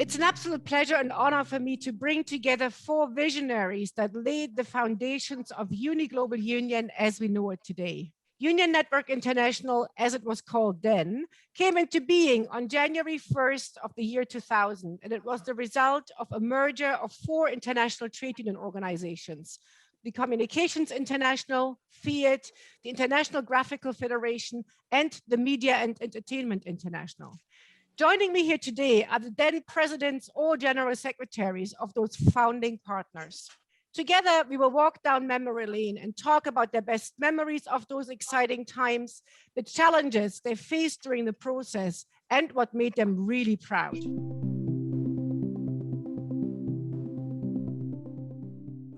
It's an absolute pleasure and honor for me to bring together four visionaries that laid the foundations of UNI Global Union as we know it today. Union Network International, as it was called then, came into being on January 1st of the year 2000, and it was the result of a merger of four international trade union organizations: the Communications International, FIAT, the International Graphical Federation, and the Media and Entertainment International. Joining me here today are the then presidents or general secretaries of those founding partners. Together, we will walk down memory lane and talk about their best memories of those exciting times, the challenges they faced during the process, and what made them really proud.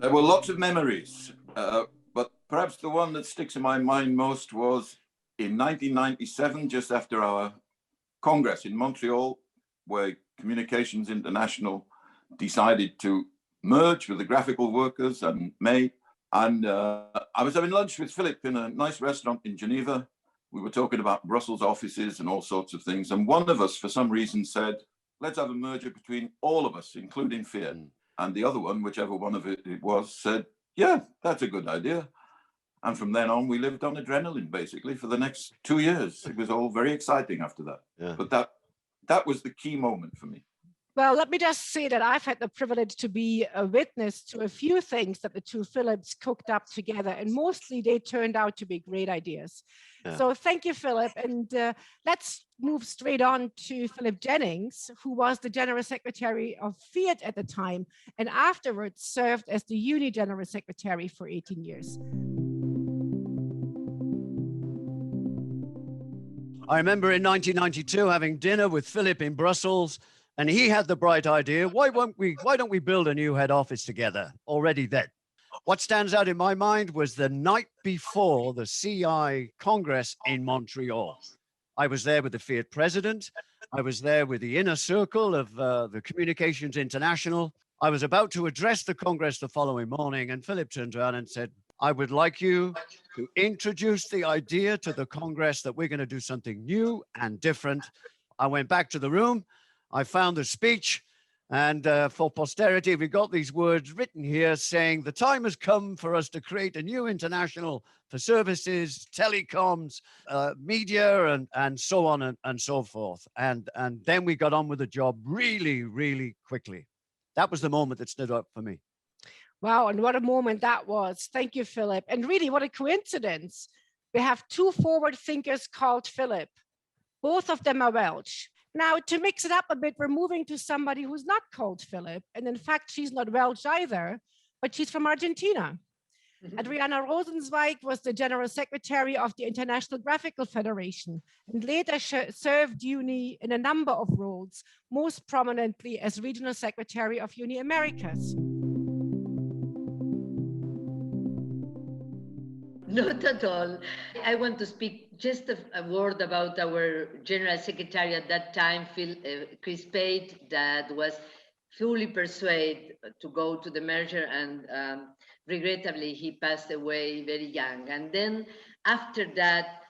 There were lots of memories, but perhaps the one that sticks in my mind most was in 1997, just after our Congress in Montreal, where Communications International decided to merge with the graphical workers and May. And I was having lunch with Philip in a nice restaurant in Geneva. We were talking about Brussels offices and all sorts of things. And one of us, for some reason, said, let's have a merger between all of us, including Fiat. And the other one, whichever one of it was, said, yeah, that's a good idea. And from then on, we lived on adrenaline, basically, for the next 2 years. It was all very exciting after that. Yeah. But that was the key moment for me. Well, let me just say that I've had the privilege to be a witness to a few things that the two Philips cooked up together, and mostly they turned out to be great ideas. Yeah. So thank you, Philip. And let's move straight on to Philip Jennings, who was the General Secretary of Fiat at the time, and afterwards served as the UNI General Secretary for 18 years. I remember in 1992 having dinner with Philip in Brussels, and he had the bright idea, why don't we build a new head office together already then? What stands out in my mind was the night before the CI Congress in Montreal. I was there with the Fiat president. I was there with the inner circle of the Communications International. I was about to address the Congress the following morning, and Philip turned around and said, I would like you to introduce the idea to the Congress that we're going to do something new and different. I went back to the room. I found the speech, and for posterity, we got these words written here saying the time has come for us to create a new international for services, telecoms, media, and so on and so forth. And then we got on with the job really, really quickly. That was the moment that stood up for me. Wow, and what a moment that was. Thank you, Philip. And really, what a coincidence. We have two forward thinkers called Philip. Both of them are Welsh. Now, to mix it up a bit, we're moving to somebody who's not called Philip. And in fact, she's not Welsh either, but she's from Argentina. Mm-hmm. Adriana Rosenzweig was the General Secretary of the International Graphical Federation and later served UNI in a number of roles, most prominently as Regional Secretary of UNI Americas. Not at all. I want to speak just a word about our General Secretary at that time, Chris Pate, that was fully persuaded to go to the merger, and regrettably he passed away very young. And then after that,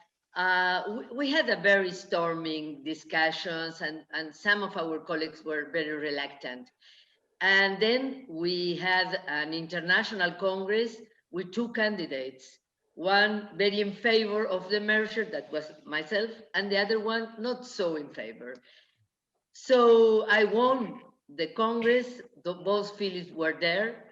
we had a very storming discussions, and some of our colleagues were very reluctant. And then we had an international Congress with two candidates. One very in favor of the merger, that was myself, and the other one not so in favor. So I won the Congress, both Philips were there.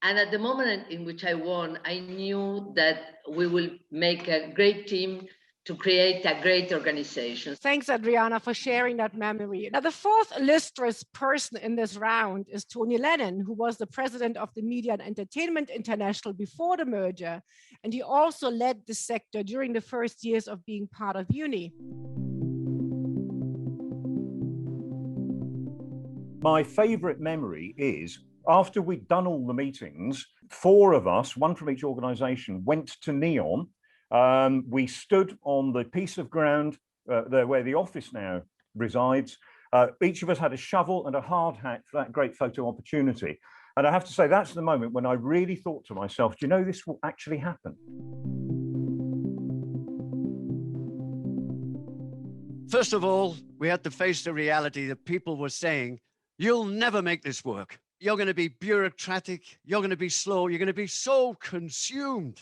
And at the moment in which I won, I knew that we will make a great team to create a great organization. Thanks, Adriana, for sharing that memory. Now, the fourth illustrious person in this round is Tony Lennon, who was the president of the Media and Entertainment International before the merger, and he also led the sector during the first years of being part of UNI. My favorite memory is after we'd done all the meetings, four of us, one from each organization, went to Neon. We stood on the piece of ground there where the office now resides. Each of us had a shovel and a hard hat for that great photo opportunity. And I have to say, that's the moment when I really thought to myself, do you know, this will actually happen? First of all, we had to face the reality that people were saying, you'll never make this work. You're going to be bureaucratic. You're going to be slow. You're going to be so consumed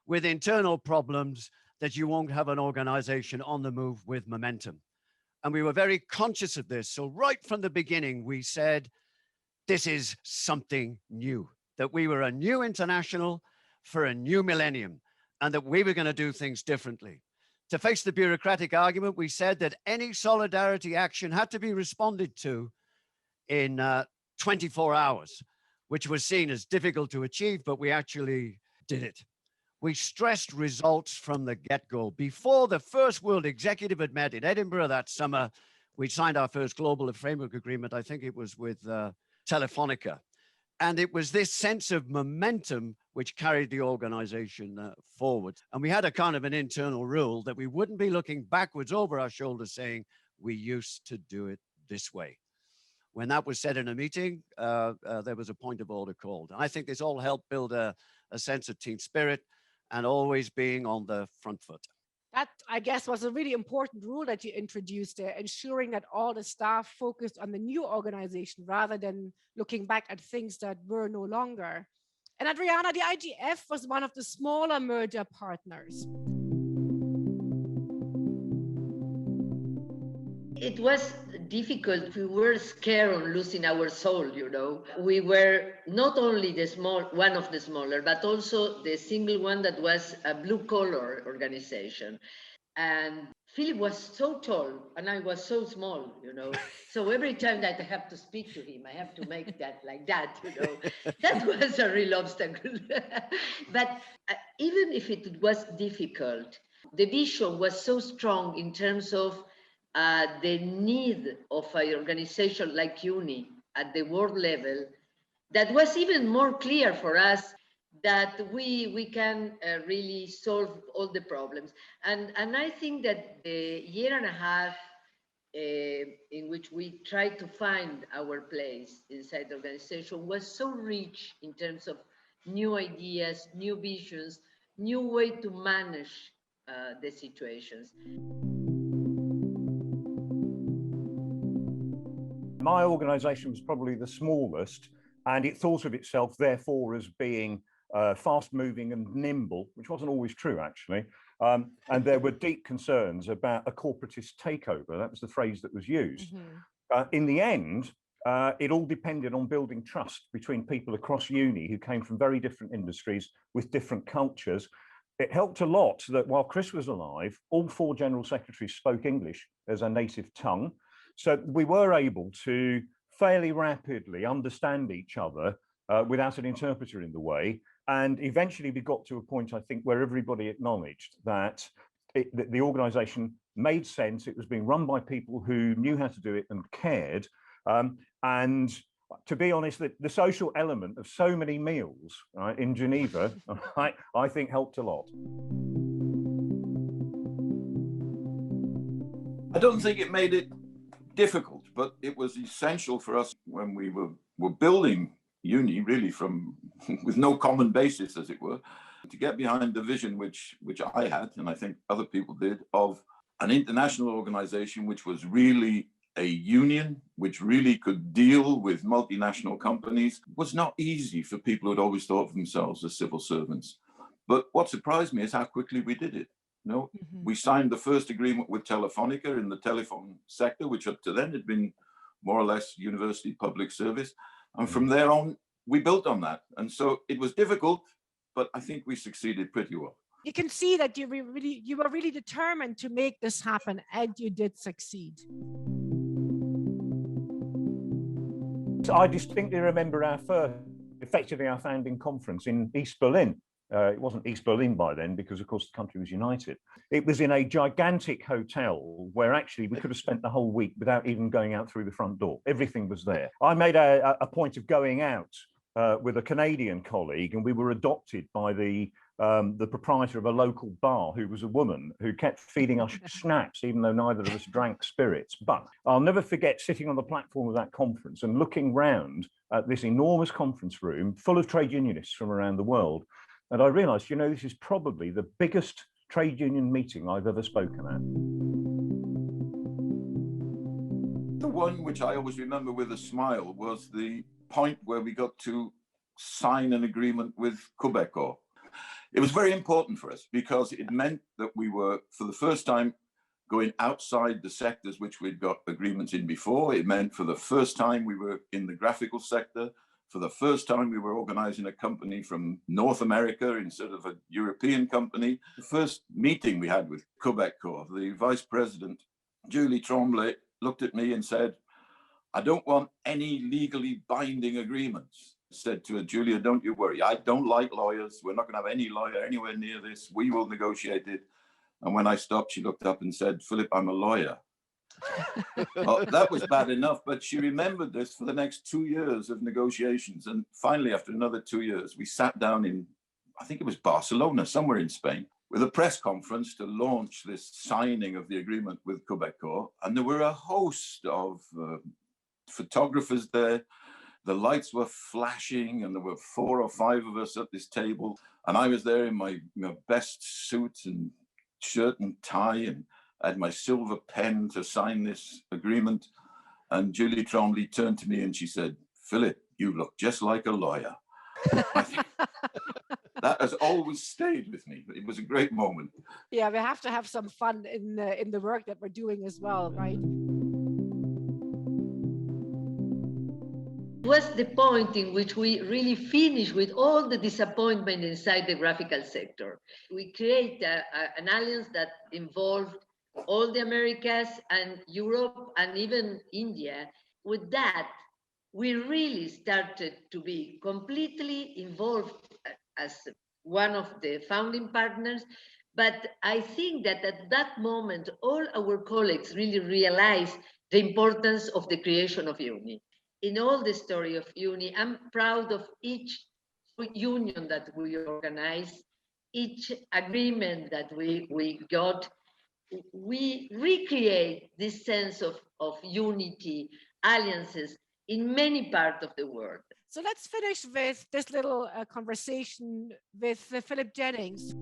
with internal problems that you won't have an organization on the move with momentum. And we were very conscious of this. So right from the beginning, we said, this is something new, that we were a new international for a new millennium, and that we were going to do things differently. To face the bureaucratic argument, we said that any solidarity action had to be responded to in 24 hours, which was seen as difficult to achieve, but we actually did it. We stressed results from the get-go. Before the first World Executive had met in Edinburgh that summer, we signed our first global framework agreement. I think it was with Telefonica. And it was this sense of momentum which carried the organization forward. And we had a kind of an internal rule that we wouldn't be looking backwards over our shoulders saying, we used to do it this way. When that was said in a meeting, there was a point of order called. And I think this all helped build a sense of team spirit and always being on the front foot. That, I guess, was a really important rule that you introduced there, ensuring that all the staff focused on the new organization rather than looking back at things that were no longer. And Adriana, the IGF was one of the smaller merger partners. It was difficult. We were scared of losing our soul, you know. We were not only one of the smaller, but also the single one that was a blue-collar organization. And Philip was so tall and I was so small, you know. So every time that I have to speak to him, I have to make that like that, you know. That was a real obstacle. But even if it was difficult, the vision was so strong in terms of the need of an organization like UNI at the world level, that was even more clear for us that we can really solve all the problems. And I think that the year and a half in which we tried to find our place inside the organization was so rich in terms of new ideas, new visions, new way to manage the situations. My organization was probably the smallest, and it thought of itself, therefore, as being fast-moving and nimble, which wasn't always true, actually. And there were deep concerns about a corporatist takeover. That was the phrase that was used. In the end, it all depended on building trust between people across UNI who came from very different industries with different cultures. It helped a lot that while Chris was alive, all 4 general secretaries spoke English as a native tongue. So we were able to fairly rapidly understand each other without an interpreter in the way. And eventually we got to a point, I think, where everybody acknowledged that the organization made sense. It was being run by people who knew how to do it and cared. And to be honest, the social element of so many meals in Geneva, I think helped a lot. I don't think it made it difficult, but it was essential for us when we were building UNI really from with no common basis, as it were, to get behind the vision which I had, and I think other people did, of an international organization which was really a union, which really could deal with multinational companies. It was not easy for people who had always thought of themselves as civil servants. But what surprised me is how quickly we did it. No, we signed the first agreement with Telefonica in the telephone sector, which up to then had been more or less university public service. And from there on, we built on that. And so it was difficult, but I think we succeeded pretty well. You can see that you were really determined to make this happen, and you did succeed. I distinctly remember effectively our founding conference in East Berlin. It wasn't East Berlin by then because, of course, the country was united. It was in a gigantic hotel where actually we could have spent the whole week without even going out through the front door. Everything was there. I made a point of going out with a Canadian colleague, and we were adopted by the proprietor of a local bar, who was a woman, who kept feeding us schnapps, even though neither of us drank spirits. But I'll never forget sitting on the platform of that conference and looking round at this enormous conference room full of trade unionists from around the world. And I realized, you know, this is probably the biggest trade union meeting I've ever spoken at. The one which I always remember with a smile was the point where we got to sign an agreement with Quebeco. It was very important for us because it meant that we were, for the first time, going outside the sectors which we'd got agreements in before. It meant for the first time we were in the graphical sector. For the first time, we were organizing a company from North America instead of a European company. The first meeting we had with Quebeco, the vice president, Julie Tremblay, looked at me and said, I don't want any legally binding agreements. I said to her, Julia, don't you worry. I don't like lawyers. We're not going to have any lawyer anywhere near this. We will negotiate it. And when I stopped, she looked up and said, Philip, I'm a lawyer. Well, that was bad enough, but she remembered this for the next 2 years of negotiations. And finally, after another 2 years, we sat down in, I think it was Barcelona, somewhere in Spain, with a press conference to launch this signing of the agreement with Quebeco. And there were a host of photographers there. The lights were flashing and there were 4 or 5 of us at this table. And I was there in my best suit and shirt and tie, and I had my silver pen to sign this agreement. And Julie Tremblay turned to me and she said, Philip, you look just like a lawyer. I think that has always stayed with me. It was a great moment. Yeah, we have to have some fun in the work that we're doing as well, right? Was the point in which we really finished with all the disappointment inside the graphical sector. We create an alliance that involved all the Americas and Europe and even India. With that, we really started to be completely involved as one of the founding partners. But I think that at that moment, all our colleagues really realized the importance of the creation of UNI. In all the story of UNI, I'm proud of each union that we organized, each agreement that we got. We recreate this sense of unity, alliances in many parts of the world. So let's finish with this little conversation with Philip Jennings.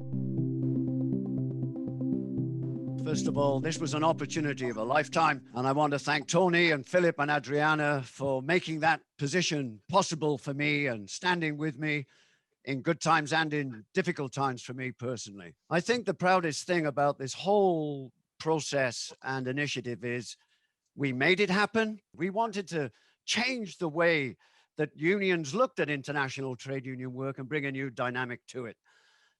First of all, this was an opportunity of a lifetime, and I want to thank Tony and Philip and Adriana for making that position possible for me and standing with me in good times and in difficult times for me personally. I think the proudest thing about this whole process and initiative is we made it happen. We wanted to change the way that unions looked at international trade union work and bring a new dynamic to it.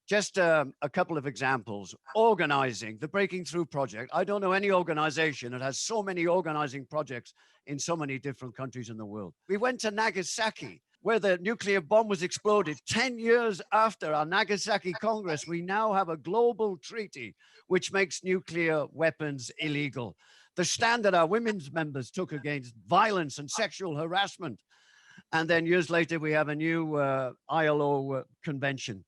Just a couple of examples. Organizing the Breaking Through project. I don't know any organization that has so many organizing projects in so many different countries in the world. We went to Nagasaki, where the nuclear bomb was exploded. 10 years after our Nagasaki Congress, we now have a global treaty which makes nuclear weapons illegal. The stand that our women's members took against violence and sexual harassment. And then years later, we have a new ILO convention.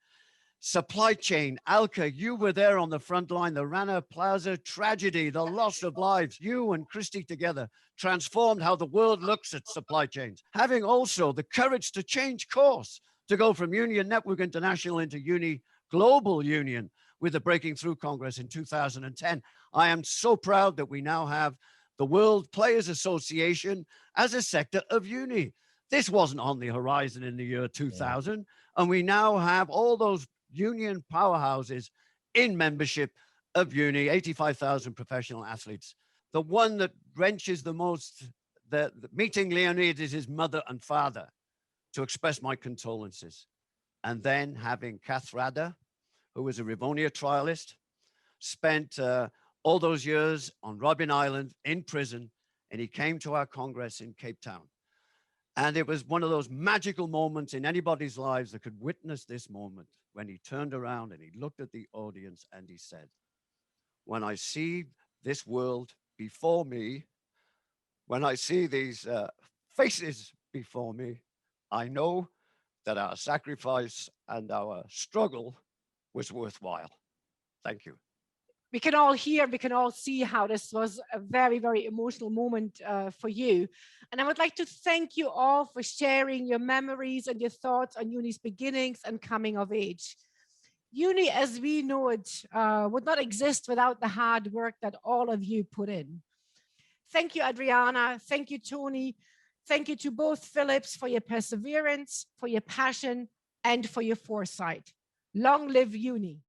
Supply chain, Alka, you were there on the front line, the Rana Plaza tragedy, the loss of lives. You and Christy together transformed how the world looks at supply chains. Having also the courage to change course, to go from Union Network International into UNI Global Union with the Breaking Through Congress in 2010. I am so proud that we now have the World Players Association as a sector of UNI. This wasn't on the horizon in the year 2000, and we now have all those union powerhouses in membership of UNI, 85,000 professional athletes. The one that wrenches the most, the meeting Leonid is his mother and father to express my condolences. And then having Kath Radder, who was a Rivonia trialist, spent all those years on Robben Island in prison, and he came to our Congress in Cape Town. And it was one of those magical moments in anybody's lives that could witness this moment when he turned around and he looked at the audience and he said, when I see this world before me, when I see these faces before me, I know that our sacrifice and our struggle was worthwhile. Thank you. We can all hear, we can all see how this was a very, very emotional moment for you. And I would like to thank you all for sharing your memories and your thoughts on UNI's beginnings and coming of age. UNI, as we know it, would not exist without the hard work that all of you put in. Thank you, Adriana. Thank you, Tony. Thank you to both Philips for your perseverance, for your passion, and for your foresight. Long live UNI.